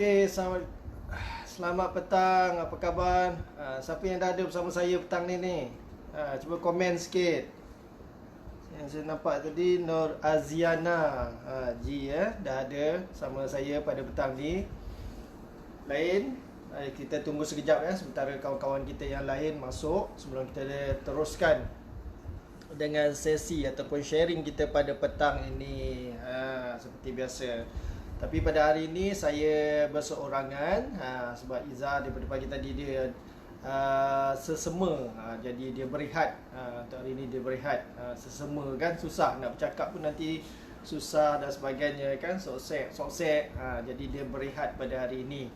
Okey, selamat petang. Apa khabar? Siapa yang dah ada bersama saya petang ni? Cuba komen sikit. Yang saya nampak tadi Nur Aziana G dah ada sama saya pada petang ni. Lain, kita tunggu sekejap sementara kawan-kawan kita yang lain masuk sebelum kita teruskan dengan sesi ataupun sharing kita pada petang ini. Seperti biasa. Tapi pada hari ini saya berseorangan sebab Iza daripada pagi tadi dia sesema, jadi dia berehat. Untuk hari ini dia berehat, sesema kan, susah nak bercakap pun nanti susah dan sebagainya kan, soksek. Jadi dia berehat pada hari ini.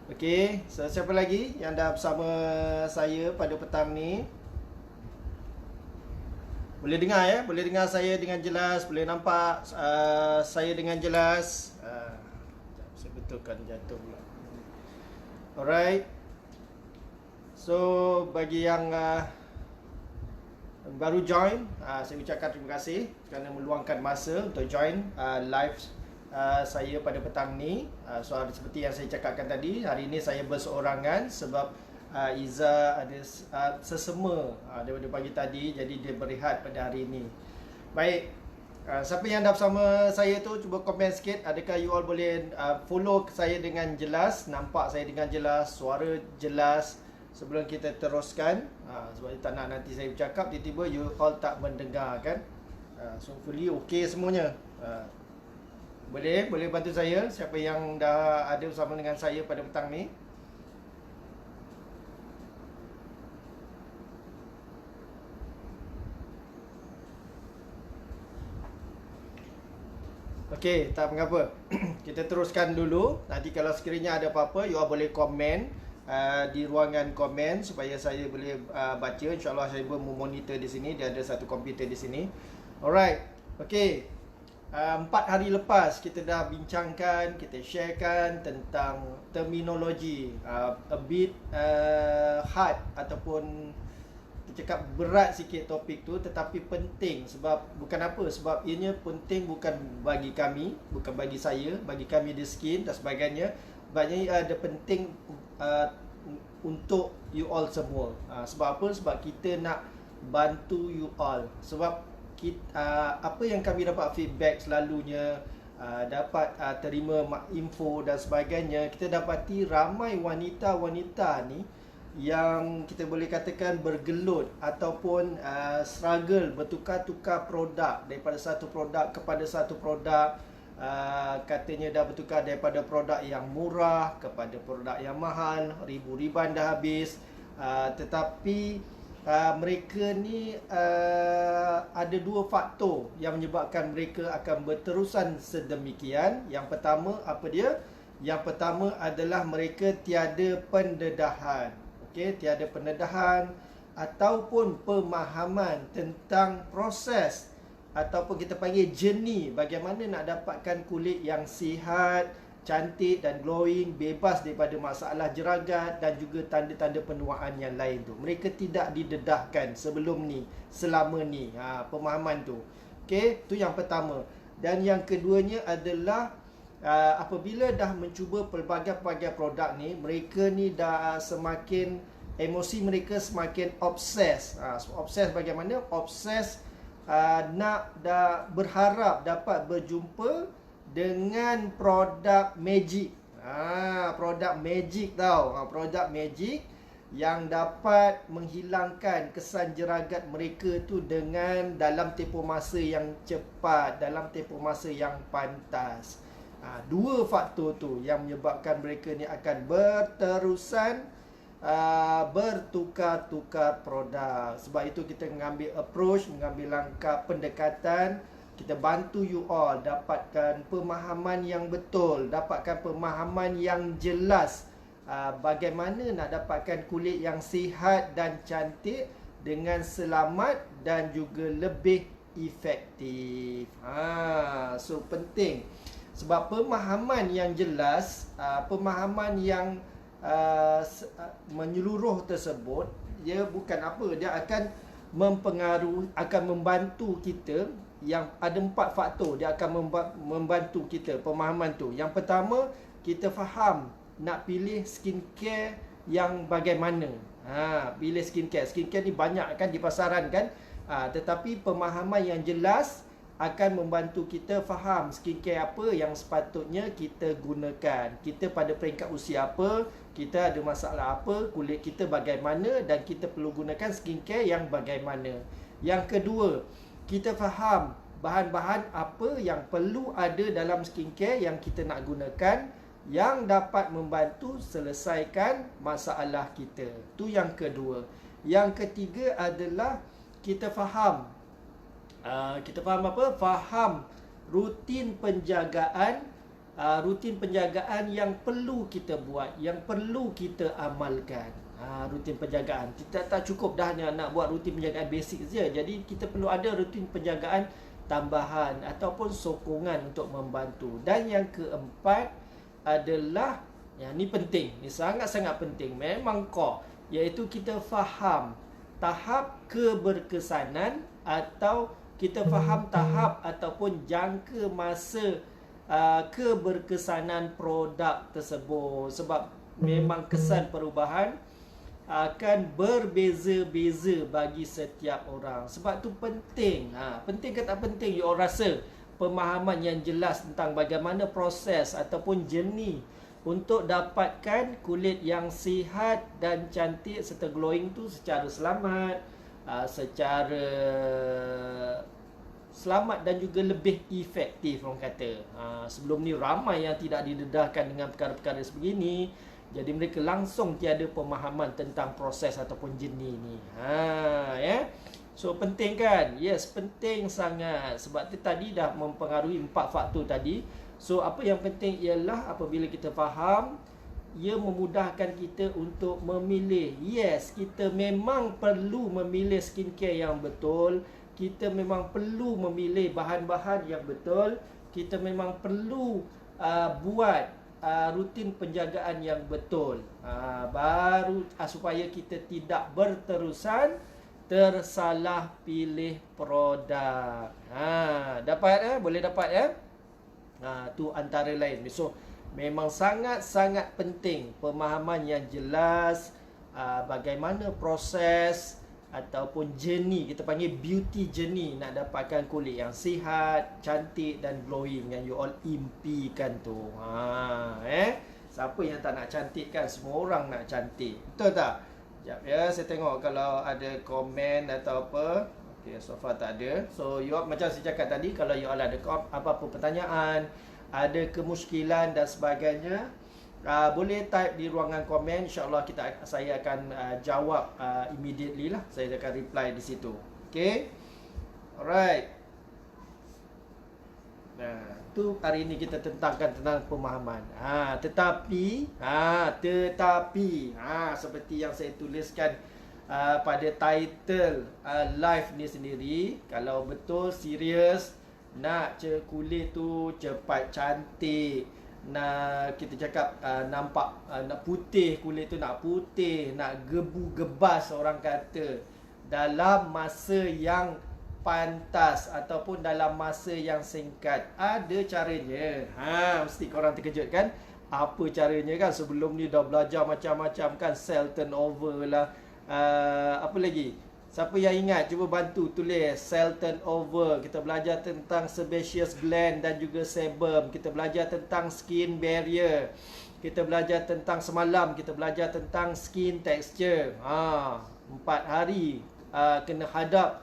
Okey, so, siapa lagi yang dah bersama saya pada petang ni? Boleh dengar boleh dengar saya dengan jelas, boleh nampak saya dengan jelas. Saya betulkan jatuh pula. Alright. So bagi yang baru join, saya ucapkan terima kasih kerana meluangkan masa untuk join live saya pada petang ni. So seperti yang saya cakapkan tadi, hari ini saya berseorangan sebab Iza ada sesema daripada pagi tadi, jadi dia berehat pada hari ini. Baik, siapa yang dah bersama saya tu cuba komen sikit. Adakah you all boleh follow saya dengan jelas, nampak saya dengan jelas, suara jelas sebelum kita teruskan. Sebab tak nak nanti saya bercakap tiba-tiba you all tak mendengar kan. So hopefully okey semuanya. Boleh bantu saya siapa yang dah ada bersama dengan saya pada petang ni. Okey, tak mengapa. Kita teruskan dulu. Nanti kalau sekiranya ada apa-apa, you all boleh komen di ruangan komen supaya saya boleh baca. InsyaAllah saya pun memonitor di sini. Dia ada satu komputer di sini. Alright. Okey. 4 hari lepas kita dah bincangkan, kita sharekan tentang terminologi. A bit hard ataupun cakap berat sikit topik tu, tetapi penting. Sebab bukan apa, sebab ianya penting bukan bagi kami, bukan bagi saya, bagi kami di Skin dan sebagainya. Sebabnya ada penting untuk you all semua. Sebab apa? Sebab kita nak bantu you all. Sebab apa yang kami dapat feedback selalunya, dapat terima info dan sebagainya, kita dapati ramai wanita-wanita ni yang kita boleh katakan bergelut ataupun struggle bertukar-tukar produk daripada satu produk kepada satu produk. Katanya dah bertukar daripada produk yang murah kepada produk yang mahal, ribu-riban dah habis. Tetapi mereka ni ada dua faktor yang menyebabkan mereka akan berterusan sedemikian. Yang pertama apa dia? Yang pertama adalah mereka tiada pendedahan. Okey, tiada pendedahan ataupun pemahaman tentang proses ataupun kita panggil journey bagaimana nak dapatkan kulit yang sihat, cantik dan glowing, bebas daripada masalah jeragat dan juga tanda-tanda penuaan yang lain tu. Mereka tidak didedahkan sebelum ni, selama ni. Pemahaman tu. Okey, tu yang pertama. Dan yang keduanya adalah apabila dah mencuba pelbagai-pelbagai produk ni, mereka ni dah semakin, emosi mereka semakin obses. Obses bagaimana? Obses nak dah berharap dapat berjumpa dengan produk magic. Produk magic tau. Produk magic yang dapat menghilangkan kesan jeragat mereka tu dengan dalam tempoh masa yang cepat, dalam tempoh masa yang pantas. Dua faktor tu yang menyebabkan mereka ni akan berterusan bertukar-tukar produk. Sebab itu kita mengambil approach, mengambil langkah pendekatan. Kita bantu you all dapatkan pemahaman yang betul, dapatkan pemahaman yang jelas, bagaimana nak dapatkan kulit yang sihat dan cantik dengan selamat dan juga lebih efektif. So penting. Sebab pemahaman yang jelas, pemahaman yang menyeluruh tersebut, dia bukan apa, dia akan mempengaruhi, akan membantu kita. Yang ada 4 faktor dia akan membantu kita pemahaman tu. Yang pertama, kita faham nak pilih skincare yang bagaimana. Pilih skincare. Skincare ni banyak kan di pasaran kan. Tetapi pemahaman yang jelas akan membantu kita faham skincare apa yang sepatutnya kita gunakan. Kita pada peringkat usia apa, kita ada masalah apa, kulit kita bagaimana dan kita perlu gunakan skincare yang bagaimana. Yang kedua, kita faham bahan-bahan apa yang perlu ada dalam skincare yang kita nak gunakan yang dapat membantu selesaikan masalah kita. Tu yang kedua. Yang ketiga adalah kita faham apa? Faham rutin penjagaan yang perlu kita buat, yang perlu kita amalkan. Rutin penjagaan. Kita tak cukup dah nak buat rutin penjagaan basic saja. Jadi kita perlu ada rutin penjagaan tambahan ataupun sokongan untuk membantu. Dan yang keempat adalah, yang ni penting, ni sangat-sangat penting, memang core, iaitu kita faham tahap keberkesanan atau kita faham tahap ataupun jangka masa keberkesanan produk tersebut. Sebab memang kesan perubahan akan berbeza-beza bagi setiap orang. Sebab tu penting. Penting ke tak penting you all rasa pemahaman yang jelas tentang bagaimana proses ataupun journey untuk dapatkan kulit yang sihat dan cantik serta glowing tu secara selamat, dan juga lebih efektif orang kata. Sebelum ni ramai yang tidak didedahkan dengan perkara-perkara sebegini. Jadi mereka langsung tiada pemahaman tentang proses ataupun jenis ni. So penting kan? Yes, penting sangat. Sebab tu tadi dah mempengaruhi 4 faktor tadi. So apa yang penting ialah apabila kita faham, ia memudahkan kita untuk memilih. Yes, kita memang perlu memilih skincare yang betul. Kita memang perlu memilih bahan-bahan yang betul. Kita memang perlu buat rutin penjagaan yang betul. Baru supaya kita tidak berterusan tersalah pilih produk. Dapat boleh dapat tu antara lain. So memang sangat-sangat penting pemahaman yang jelas bagaimana proses ataupun journey, kita panggil beauty journey, nak dapatkan kulit yang sihat, cantik dan glowing yang you all impikan tu. Siapa yang tak nak cantik kan? Semua orang nak cantik. Betul tak? Sekejap ya, saya tengok kalau ada komen atau apa. Okay, so far tak ada. So you all, macam saya cakap tadi, kalau you all ada apa-apa pertanyaan, ada kemusykilan dan sebagainya, boleh type di ruangan komen. InsyaAllah saya akan jawab immediately lah. Saya akan reply di situ. Okay. Alright. Tu hari ini kita tentangkan tentang pemahaman. Tetapi seperti yang saya tuliskan pada title live ni sendiri, kalau betul serius nak kulit tu cepat cantik, nak kita cakap nampak nak putih, kulit tu nak putih, nak gebu-gebas orang kata, dalam masa yang pantas ataupun dalam masa yang singkat, ada caranya. Mesti korang terkejut kan? Apa caranya kan? Sebelum ni dah belajar macam-macam kan, cell turnover lah, apa lagi? Siapa yang ingat, cuba bantu tulis cell turnover. Kita belajar tentang sebaceous gland dan juga sebum. Kita belajar tentang skin barrier. Kita belajar tentang semalam, kita belajar tentang skin texture. 4 hari kena hadap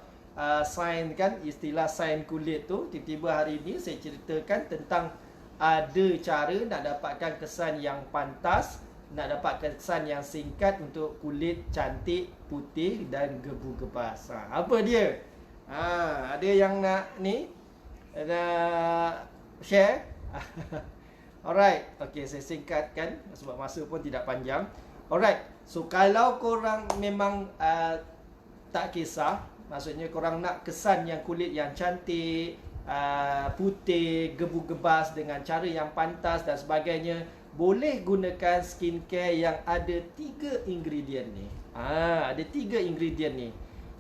sign kan, istilah sign kulit tu. Tiba-tiba hari ni saya ceritakan tentang ada cara nak dapatkan kesan yang pantas, nak dapat kesan yang singkat untuk kulit cantik, putih dan gebu-gebas. Apa dia? Ada yang nak ni? Nak share? Alright. Okay, saya singkatkan sebab masa pun tidak panjang. Alright. So, kalau korang memang tak kisah, maksudnya korang nak kesan yang kulit yang cantik, putih, gebu-gebas dengan cara yang pantas dan sebagainya, boleh gunakan skincare yang ada 3 ingredient ni. Ada 3 ingredient ni.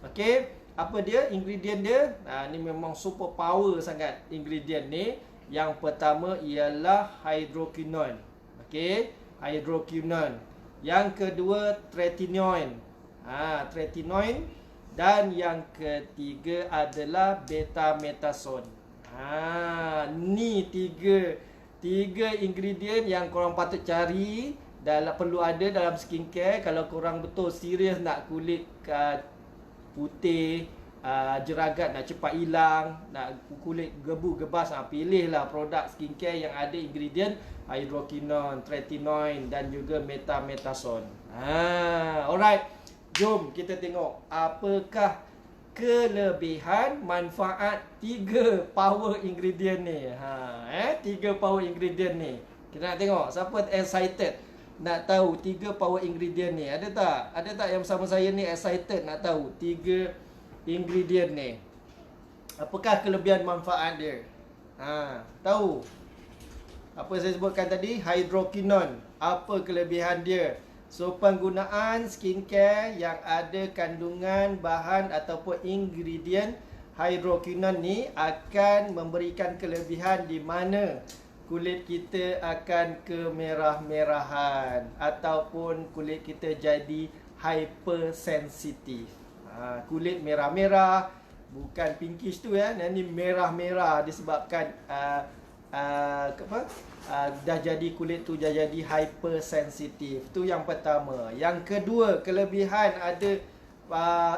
Okey, apa dia ingredient dia? Ni memang super power sangat ingredient ni. Yang pertama ialah hydroquinone. Okey, hydroquinone. Yang kedua tretinoin. Tretinoin. Dan yang ketiga adalah betamethasone. Ni tiga ingredient yang korang patut cari, perlu ada dalam skincare. Kalau korang betul serius nak kulit putih, jeragat nak cepat hilang, nak kulit gebu-gebas, pilihlah produk skincare yang ada ingredient hydroquinone, tretinoin dan juga betamethasone. Alright. Jom kita tengok apakah kelebihan manfaat 3 power ingredient ni. 3 power ingredient ni. Kita nak tengok siapa excited nak tahu 3 power ingredient ni. Ada tak? Ada tak yang bersama saya ni excited nak tahu 3 ingredient ni? Apakah kelebihan manfaat dia? Tahu? Apa saya sebutkan tadi? Hydroquinone. Apa kelebihan dia? So, penggunaan skincare yang ada kandungan bahan ataupun ingredient hydroquinone ni akan memberikan kelebihan di mana kulit kita akan kemerah-merahan ataupun kulit kita jadi hypersensitif. Kulit merah-merah, bukan pinkish tu ya, ini merah-merah disebabkan dah jadi kulit tu dah jadi hypersensitif. Tu yang pertama. Yang kedua, kelebihan ada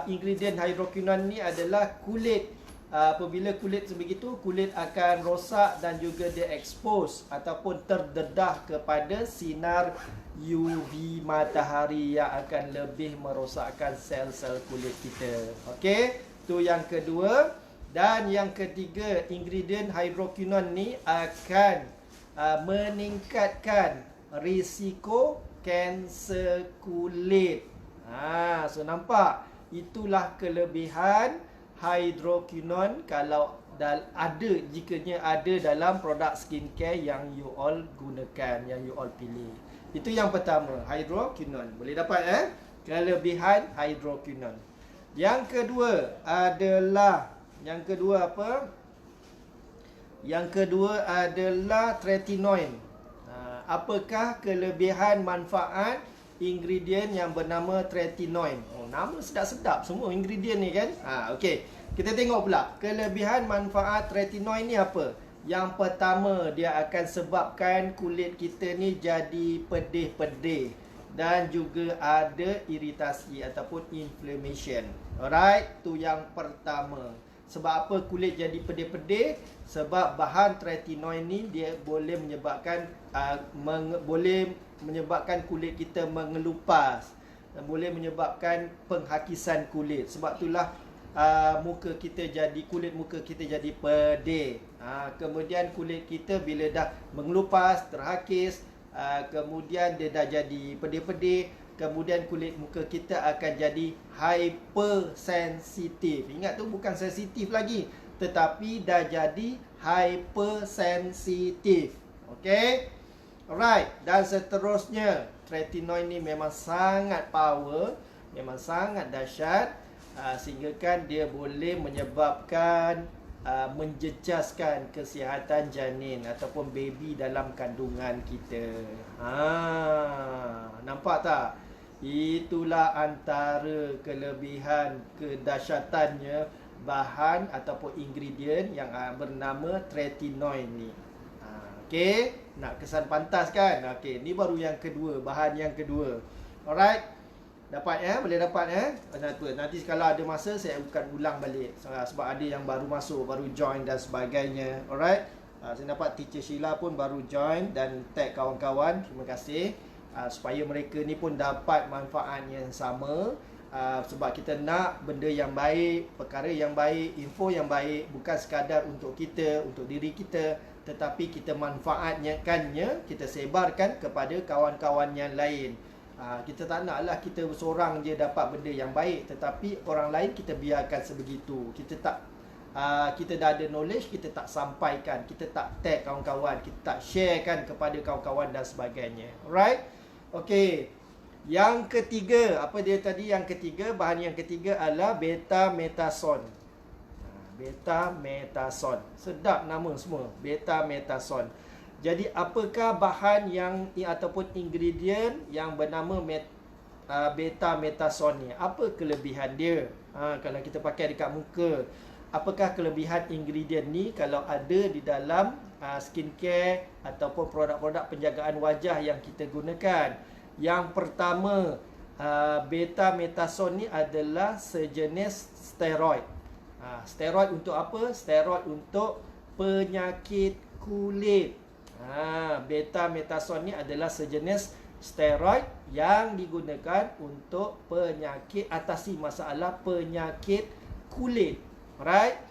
ingredient hydroquinone ni adalah kulit. Apabila kulit sebegitu, kulit akan rosak dan juga dia expose ataupun terdedah kepada sinar UV matahari yang akan lebih merosakkan sel-sel kulit kita. Okey, tu yang kedua. Dan yang ketiga, ingredient hydroquinone ni akan meningkatkan risiko kanser kulit. So nampak, itulah kelebihan hydroquinone kalau jikanya ada dalam produk skincare yang you all gunakan, yang you all pilih. Itu yang pertama, hydroquinone. Boleh dapat kelebihan hydroquinone. Yang kedua adalah apa? Yang kedua adalah tretinoin. Apakah kelebihan manfaat ingredient yang bernama tretinoin? Nama sedap-sedap semua ingredient ni kan? Okey. Kita tengok pula kelebihan manfaat tretinoin ni apa? Yang pertama, dia akan sebabkan kulit kita ni jadi pedih-pedih dan juga ada iritasi ataupun inflammation. Alright, tu yang pertama. Sebab apa kulit jadi pedih-pedih? Sebab bahan tretinoin ni dia boleh menyebabkan kulit kita mengelupas dan boleh menyebabkan penghakisan kulit. Sebab itulah kulit muka kita jadi pedih. Kemudian kulit kita bila dah mengelupas, terhakis, kemudian dia dah jadi pedih-pedih, kemudian kulit muka kita akan jadi hypersensitif. Ingat tu, bukan sensitif lagi, tetapi dah jadi hypersensitif. Okey? Alright. Dan seterusnya, tretinoin ni memang sangat power, memang sangat dahsyat, sehingga kan dia boleh menyebabkan menjejaskan kesihatan janin ataupun baby dalam kandungan kita. Nampak tak? Itulah antara kelebihan kedahsyatannya bahan ataupun ingredient yang bernama tretinoin ni. Okey, nak kesan pantas kan? Okey, ni baru yang kedua, bahan yang kedua. Alright. Dapat boleh dapat Nanti kalau ada masa saya akan ulang balik sebab ada yang baru masuk, baru join dan sebagainya. Alright. Saya dapat Teacher Sheila pun baru join dan tag kawan-kawan. Terima kasih. Supaya mereka ni pun dapat manfaat yang sama. Sebab kita nak benda yang baik, perkara yang baik, info yang baik, bukan sekadar untuk kita, untuk diri kita, tetapi kita manfaatkannya, kita sebarkan kepada kawan-kawan yang lain. Kita tak naklah kita seorang je dapat benda yang baik, tetapi orang lain kita biarkan sebegitu. Kita dah ada knowledge, kita tak sampaikan, kita tak tag kawan-kawan, kita tak sharekan kepada kawan-kawan dan sebagainya. Alright? Okey. Yang ketiga, apa dia tadi? Yang ketiga, bahan yang ketiga adalah betamethasone. Betamethasone. Sedap nama semua, betamethasone. Jadi apakah bahan yang ataupun ingredient yang bernama beta-metason ni? Apa kelebihan dia? Kalau kita pakai dekat muka, apakah kelebihan ingredient ni kalau ada di dalam skincare ataupun produk-produk penjagaan wajah yang kita gunakan? Yang pertama, beta-metason ni adalah sejenis steroid. Steroid untuk apa? Steroid untuk penyakit kulit. Beta-metason ni adalah sejenis steroid yang digunakan untuk penyakit, atasi masalah penyakit kulit. Alright.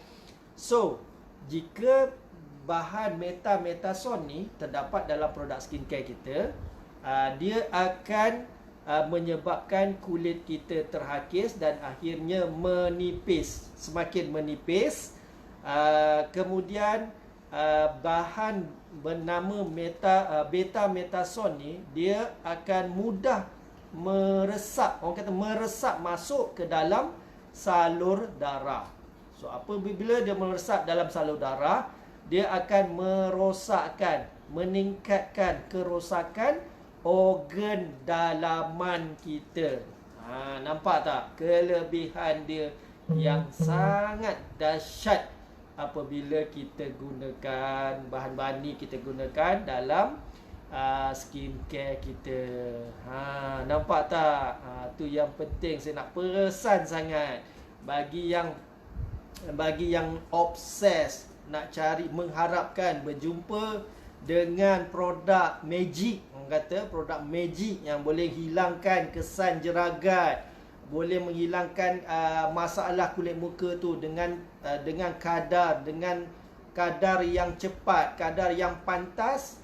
So, jika bahan beta-metason ni terdapat dalam produk skincare kita, dia akan menyebabkan kulit kita terhakis dan akhirnya menipis, semakin menipis. Kemudian bahan bernama beta-metason ni, dia akan mudah meresap, orang kata meresap masuk ke dalam salur darah. So apabila dia meresap dalam salur darah, dia akan merosakkan, meningkatkan kerosakan organ dalaman kita. Nampak tak kelebihan dia yang sangat dahsyat apabila kita gunakan bahan-bahan ni, kita gunakan dalam skincare kita. Nampak tak? Tu yang penting saya nak pesan sangat bagi yang obses nak cari, mengharapkan berjumpa dengan produk magic. Orang kata produk magic yang boleh hilangkan kesan jeragat, boleh menghilangkan masalah kulit muka tu dengan kadar yang cepat, kadar yang pantas.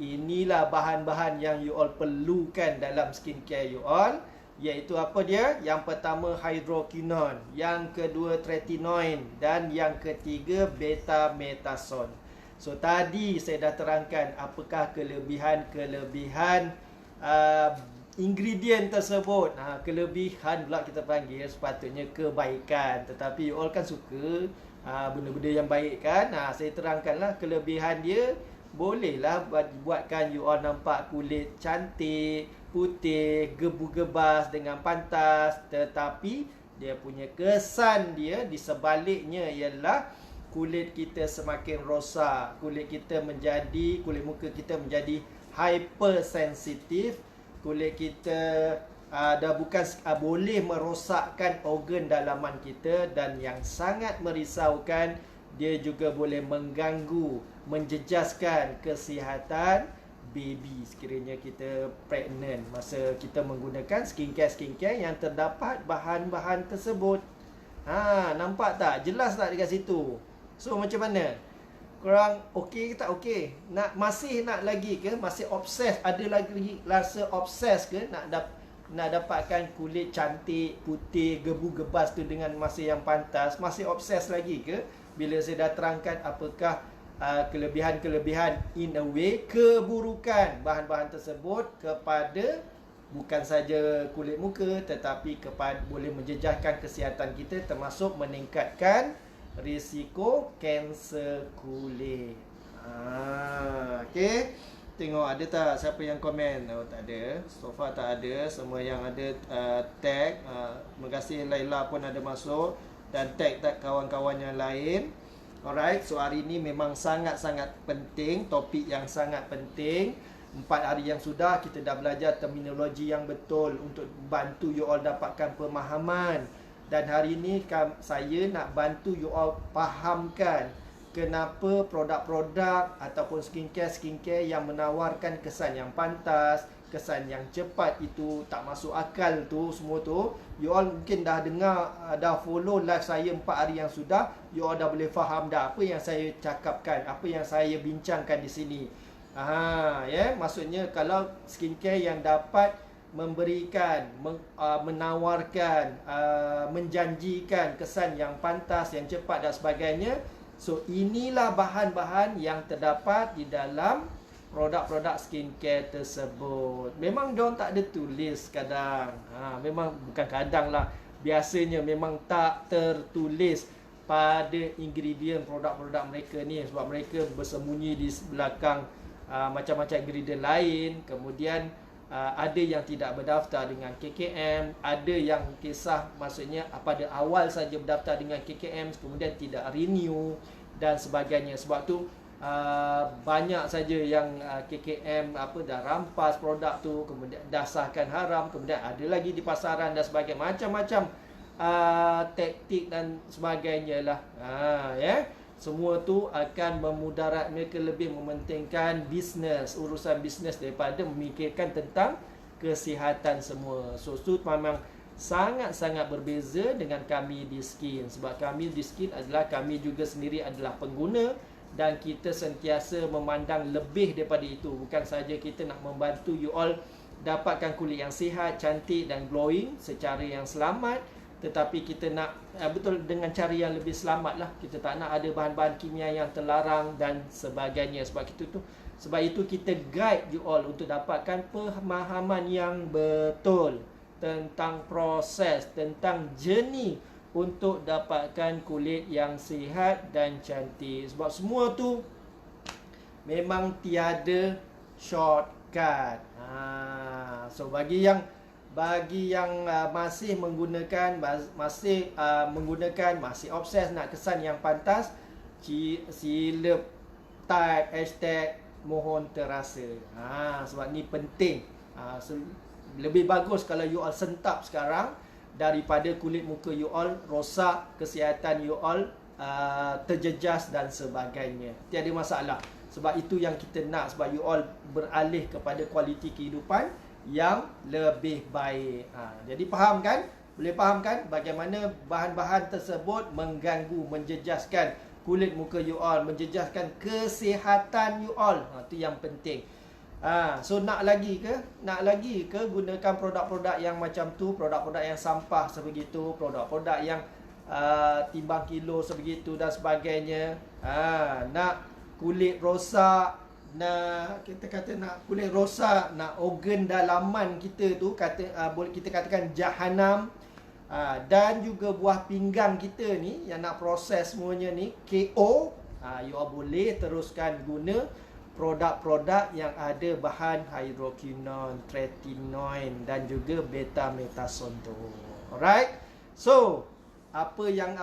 Inilah bahan-bahan yang you all perlukan dalam skincare you all. Iaitu apa dia? Yang pertama hydroquinone, yang kedua tretinoin, dan yang ketiga beta-metason. So tadi saya dah terangkan apakah kelebihan ingredient tersebut. Kelebihan pula kita panggil, sepatutnya kebaikan. Tetapi you all kan suka benda-benda yang baik kan. Saya terangkanlah kelebihan dia. Bolehlah buatkan you all nampak kulit cantik, putih, gebu-gebas dengan pantas. Tetapi dia punya kesan dia di sebaliknya ialah kulit kita semakin rosak. Kulit muka kita menjadi hypersensitif. Kulit kita dah bukan boleh merosakkan organ dalaman kita. Dan yang sangat merisaukan, dia juga boleh mengganggu, menjejaskan kesihatan baby sekiranya kita pregnant, masa kita menggunakan skincare yang terdapat bahan-bahan tersebut. Nampak tak? Jelas tak dekat situ? So macam mana? Korang okey ke tak okey? Masih nak lagi ke? Masih obses? Ada lagi rasa obses ke nak dapatkan kulit cantik, putih, gebu-gebas tu dengan masa yang pantas? Masih obses lagi ke? Bila saya dah terangkan apakah kelebihan-kelebihan, in a way keburukan bahan-bahan tersebut kepada bukan saja kulit muka, tetapi boleh menjejaskan kesihatan kita, termasuk meningkatkan risiko kanser kulit. Okey. Tengok ada tak siapa yang komen? Tak ada. So far tak ada. Semua yang ada tag. Terima kasih Laila pun ada masuk dan tag kawan-kawan yang lain. Alright, so hari ini memang sangat-sangat penting, topik yang sangat penting. 4 hari yang sudah kita dah belajar terminologi yang betul untuk bantu you all dapatkan pemahaman. Dan hari ini saya nak bantu you all fahamkan kenapa produk-produk ataupun skincare yang menawarkan kesan yang pantas, kesan yang cepat itu tak masuk akal tu, semua tu. You all mungkin dah dengar, dah follow live saya 4 hari yang sudah. You all dah boleh faham dah apa yang saya cakapkan, apa yang saya bincangkan di sini. Maksudnya kalau skincare yang dapat memberikan, menawarkan, menjanjikan kesan yang pantas, yang cepat dan sebagainya. So inilah bahan-bahan yang terdapat di dalam produk-produk skincare tersebut. Memang diorang tak ada tulis kadang. Memang bukan kadang lah. Biasanya memang tak tertulis pada ingredient produk-produk mereka ni, sebab mereka bersembunyi di belakang macam-macam ingredient lain. Kemudian ada yang tidak berdaftar dengan KKM, ada yang kisah maksudnya pada awal saja berdaftar dengan KKM kemudian tidak renew dan sebagainya. Sebab tu banyak saja yang KKM dah rampas produk tu, kemudian dah sahkan haram, kemudian ada lagi di pasaran dan sebagainya, macam-macam taktik dan sebagainya lah. Semua tu akan memudarat mereka, lebih mementingkan bisnes, urusan bisnes daripada memikirkan tentang kesihatan semua. So tu memang sangat-sangat berbeza dengan kami di Skin. Sebab kami di Skin adalah, kami juga sendiri adalah pengguna, dan kita sentiasa memandang lebih daripada itu. Bukan saja kita nak membantu you all dapatkan kulit yang sihat, cantik dan glowing secara yang selamat, tetapi kita nak betul dengan cara yang lebih selamat lah. Kita tak nak ada bahan-bahan kimia yang terlarang dan sebagainya. Sebab itu kita guide you all untuk dapatkan pemahaman yang betul tentang proses, tentang journey untuk dapatkan kulit yang sihat dan cantik. Sebab semua tu memang tiada shortcut. So bagi yang masih menggunakan, masih obses nak kesan yang pantas, sila type hashtag mohon terasa. Sebab ni penting. Lebih bagus kalau you all sentap sekarang daripada kulit muka you all rosak, kesihatan you all terjejas dan sebagainya. Tiada masalah. Sebab itu yang kita nak, sebab you all beralih kepada kualiti kehidupan yang lebih baik. Jadi faham kan? Boleh faham kan bagaimana bahan-bahan tersebut mengganggu, menjejaskan kulit muka you all, menjejaskan kesihatan you all. Itu yang penting. So nak lagi ke gunakan produk-produk yang macam tu, produk-produk yang sampah sebegitu, produk-produk yang timbang kilo sebegitu dan sebagainya. Nak kulit rosak, nak kulit rosak, nak organ dalaman kita tu boleh kita katakan jahanam. Dan juga buah pinggang kita ni yang nak proses semuanya ni KO. You all boleh teruskan guna produk-produk yang ada bahan hydroquinone, tretinoin dan juga betamethason tu. Alright. So, apa yang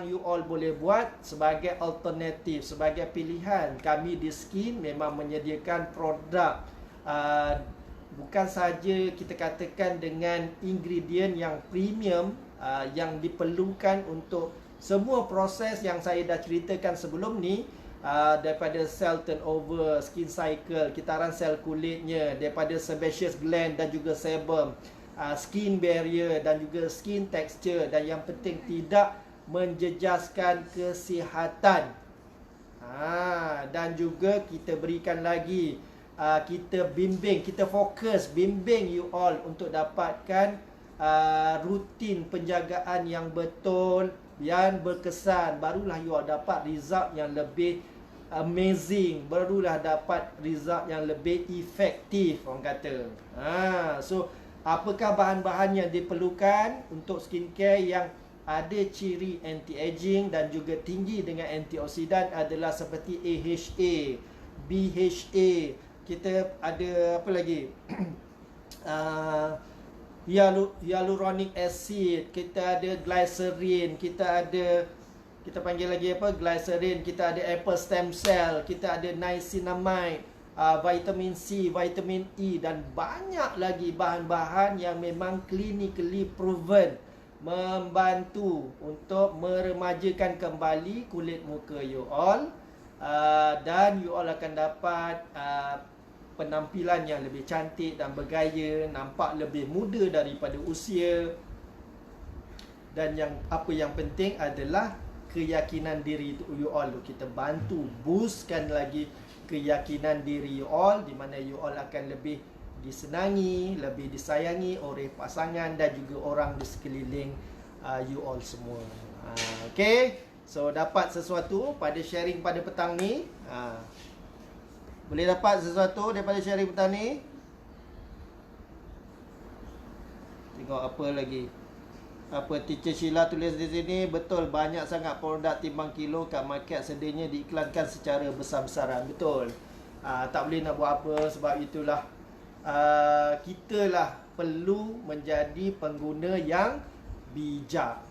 you all boleh buat sebagai alternatif, sebagai pilihan, kami di Skin memang menyediakan produk bukan saja kita katakan dengan ingredient yang premium yang diperlukan untuk semua proses yang saya dah ceritakan sebelum ni. Daripada cell turnover, skin cycle, kitaran sel kulitnya, daripada sebaceous gland dan juga sebum, skin barrier dan juga skin texture, dan yang penting tidak menjejaskan kesihatan. Dan juga kita berikan lagi, kita bimbing, kita fokus bimbing you all untuk dapatkan rutin penjagaan yang betul, yang berkesan. Barulah you all dapat result yang lebih amazing, barulah dapat result yang lebih efektif, orang kata. So apakah bahan-bahan yang diperlukan untuk skincare yang ada ciri anti-aging dan juga tinggi dengan antioksidan adalah seperti AHA, BHA, kita ada apa lagi? Hyaluronic acid, kita ada glycerin, kita panggil lagi apa? Glycerin, kita ada apple stem cell, kita ada niacinamide, vitamin C, vitamin E dan banyak lagi bahan-bahan yang memang clinically proven membantu untuk meremajakan kembali kulit muka you all, dan you all akan dapat penampilan yang lebih cantik dan bergaya, nampak lebih muda daripada usia. Dan yang penting adalah keyakinan diri you all. Kita bantu boostkan lagi keyakinan diri you all, di mana you all akan lebih disenangi, lebih disayangi oleh pasangan dan juga orang di sekeliling you all semua. Okay, so dapat sesuatu pada sharing pada petang ni. Boleh dapat sesuatu daripada sharing petang ni? Tengok apa lagi. Apa Teacher Sheila tulis di sini, betul, banyak sangat produk timbang kilo kat market sedianya diiklankan secara besar-besaran. Betul. Tak boleh nak buat apa, sebab itulah kita lah perlu menjadi pengguna yang bijak.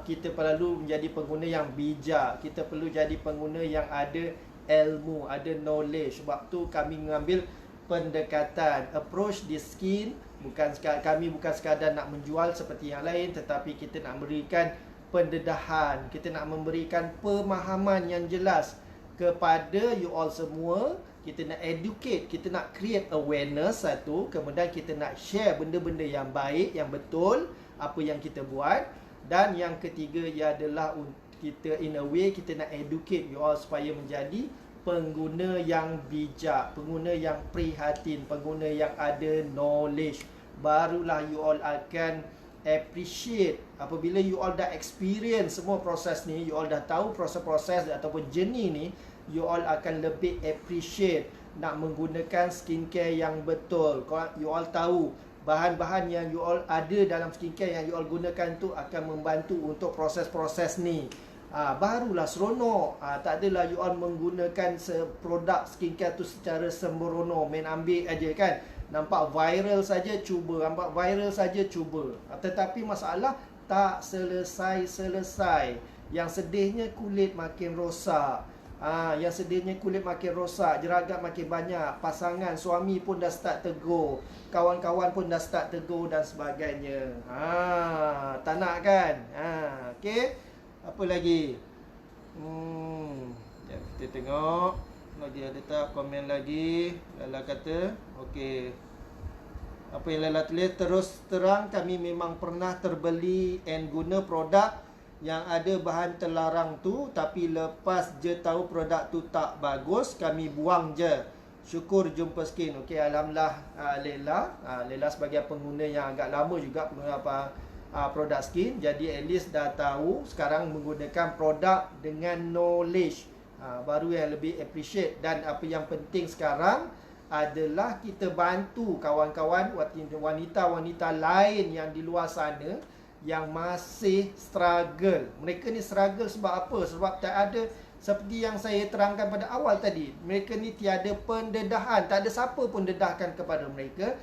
Kita perlu menjadi pengguna yang bijak. Kita perlu jadi pengguna yang ada ilmu, ada knowledge. Sebab tu kami mengambil pendekatan approach the skin. Kami bukan sekadar nak menjual seperti yang lain, tetapi kita nak memberikan pendedahan, kita nak memberikan pemahaman yang jelas kepada you all semua. Kita nak educate, kita nak create awareness satu, kemudian kita nak share benda-benda yang baik, yang betul, apa yang kita buat. Dan yang ketiga ialah kita in a way kita nak educate you all supaya menjadi pengguna yang bijak, pengguna yang prihatin, pengguna yang ada knowledge. Barulah you all akan appreciate. Apabila you all dah experience semua proses ni, you all dah tahu proses-proses ataupun journey ni, you all akan lebih appreciate nak menggunakan skincare yang betul. You all tahu bahan-bahan yang you all ada dalam skincare yang you all gunakan tu akan membantu untuk proses-proses ni. Barulah seronok. Tak adalah you all menggunakan produk skincare tu secara sembrono, main ambil aja kan. Nampak viral saja cuba, nampak viral saja cuba. Tetapi masalah tak selesai-selesai. Yang sedihnya kulit makin rosak. Yang sedihnya kulit makin rosak, jeragat makin banyak, pasangan suami pun dah start tegur, kawan-kawan pun dah start tegur dan sebagainya. Tak nak kan? Okey. Apa lagi? Sekejap kita tengok. Lagi ada tak komen lagi? Lala kata, okey. Apa yang Lala tulis? Terus terang kami memang pernah terbeli and guna produk yang ada bahan terlarang tu, tapi lepas je tahu produk tu tak bagus, kami buang je. Syukur jumpa skin. Okey, alhamdulillah Lela. Lela sebagai pengguna yang agak lama juga pengguna produk skin, jadi at least dah tahu sekarang menggunakan produk dengan knowledge. Baru yang lebih appreciate. Dan apa yang penting sekarang adalah kita bantu kawan-kawan wanita-wanita lain yang di luar sana yang masih struggle. Mereka ni struggle sebab apa? Sebab tak ada, seperti yang saya terangkan pada awal tadi, mereka ni tiada pendedahan. Tak ada siapa pun dedahkan kepada mereka.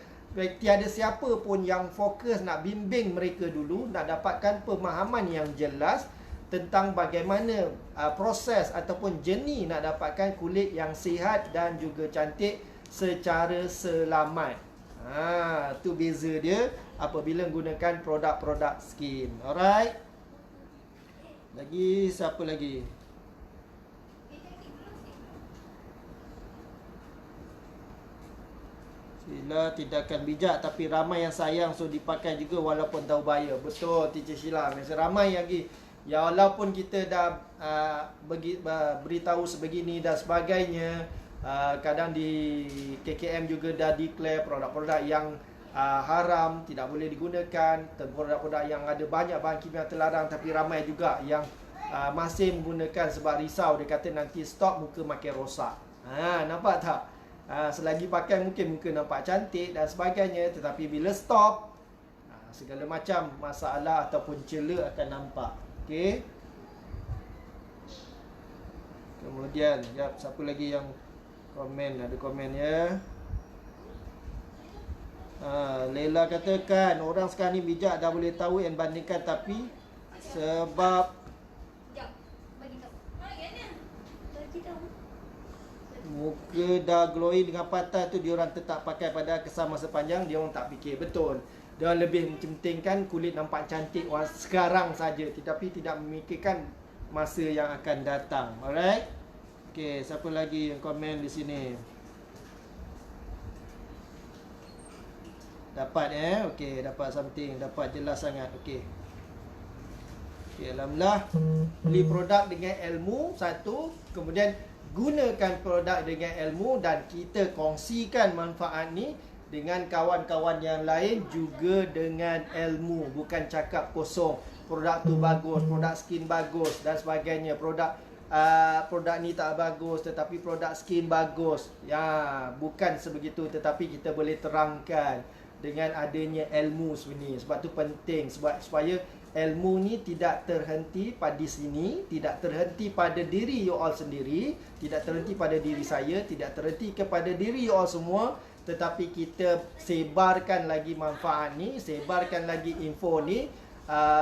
Tiada siapa pun yang fokus nak bimbing mereka dulu, nak dapatkan pemahaman yang jelas tentang bagaimana proses ataupun journey nak dapatkan kulit yang sihat dan juga cantik secara selamat. Tu beza dia apabila menggunakan produk-produk skin. Alright. Lagi siapa lagi? Sheila, tindakan bijak tapi ramai yang sayang, so dipakai juga walaupun tahu bahaya. Betul Teacher Sheila. Masih ramai lagi. Ya walaupun kita dah beritahu sebegini dan sebagainya, kadang di KKM juga dah declare produk-produk yang haram, tidak boleh digunakan, produk-produk yang ada banyak bahan kimia terlarang, tapi ramai juga yang masih menggunakan sebab risau. Dia kata nanti stok muka makin rosak. Nampak tak? Selagi pakai mungkin muka nampak cantik dan sebagainya, tetapi bila stop, segala macam masalah ataupun celah akan nampak. Okey. Kemudian, siapa lagi yang komen? Ada komen ya. Lela katakan orang sekarang ni bijak, dah boleh tahu and bandingkan, tapi sebab muka dah glowing dengan patah tu, diorang tetap pakai pada kesan masa panjang. Dia orang tak fikir betul. Dia lebih mencentingkan kulit nampak cantik sekarang saja, tetapi tidak memikirkan masa yang akan datang. Alright. Okey, siapa lagi yang komen di sini? Dapat okey, dapat something, dapat jelas sangat. Okey. Okey, alhamdulillah. Beli produk dengan ilmu satu, kemudian gunakan produk dengan ilmu, dan kita kongsikan manfaat ni dengan kawan-kawan yang lain juga dengan ilmu, bukan cakap kosong. Produk tu bagus, produk skin bagus dan sebagainya. Produk ni tak bagus tetapi produk skin bagus. Ya, bukan sebegitu, tetapi kita boleh terangkan dengan adanya ilmu sebenarnya. Sebab tu penting, sebab supaya ilmu ni tidak terhenti pada sini, tidak terhenti pada diri you all sendiri, tidak terhenti pada diri saya, tidak terhenti kepada diri you all semua, tetapi kita sebarkan lagi manfaat ni, sebarkan lagi info ni,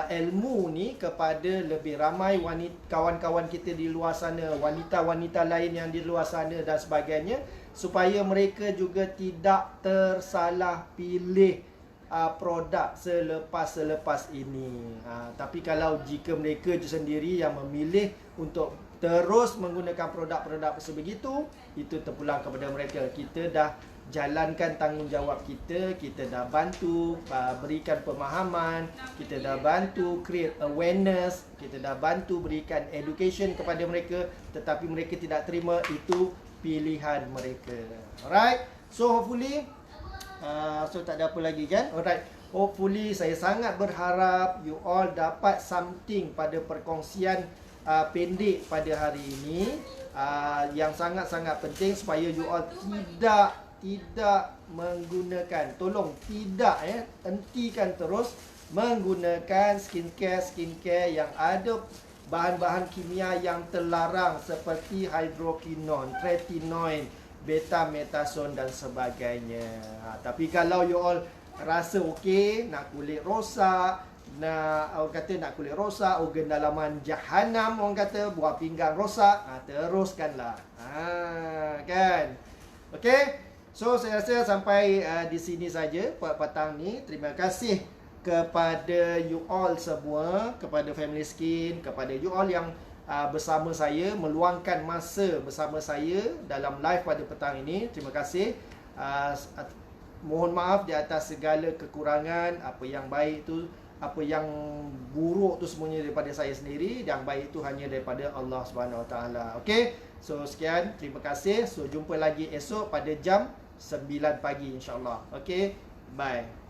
ilmu ni kepada lebih ramai kawan-kawan kita di luar sana, wanita-wanita lain yang di luar sana dan sebagainya, supaya mereka juga tidak tersalah pilih produk selepas ini. Tapi kalau jika mereka sendiri yang memilih untuk terus menggunakan produk-produk sebegitu, itu terpulang kepada mereka. Kita dah jalankan tanggungjawab kita, kita dah bantu berikan pemahaman, kita dah bantu create awareness, kita dah bantu berikan education kepada mereka, tetapi mereka tidak terima, itu pilihan mereka. Alright, so hopefully so tak ada apa lagi kan. Alright, hopefully saya sangat berharap you all dapat something pada perkongsian pendek pada hari ini, yang sangat-sangat penting supaya you all tidak menggunakan, tolong tidak hentikan terus menggunakan skincare yang ada bahan-bahan kimia yang terlarang seperti hydroquinone, tretinoin, betametasone dan sebagainya. Tapi kalau you all rasa okey, nak kulit rosak, orang kata nak kulit rosak, organ dalaman jahanam, orang kata buah pinggang rosak, teruskanlah. Kan? Okey. So saya rasa sampai di sini saja petang ni. Terima kasih kepada you all semua, kepada Family Skin, kepada you all yang bersama saya, meluangkan masa bersama saya dalam live pada petang ini. Terima kasih. Mohon maaf di atas segala kekurangan. Apa yang baik tu, apa yang buruk tu semuanya daripada saya sendiri, yang baik itu hanya daripada Allah Subhanahu Wa Taala. Okey. So sekian, terima kasih. So jumpa lagi esok pada jam 9 pagi insya-Allah. Okey. Bye.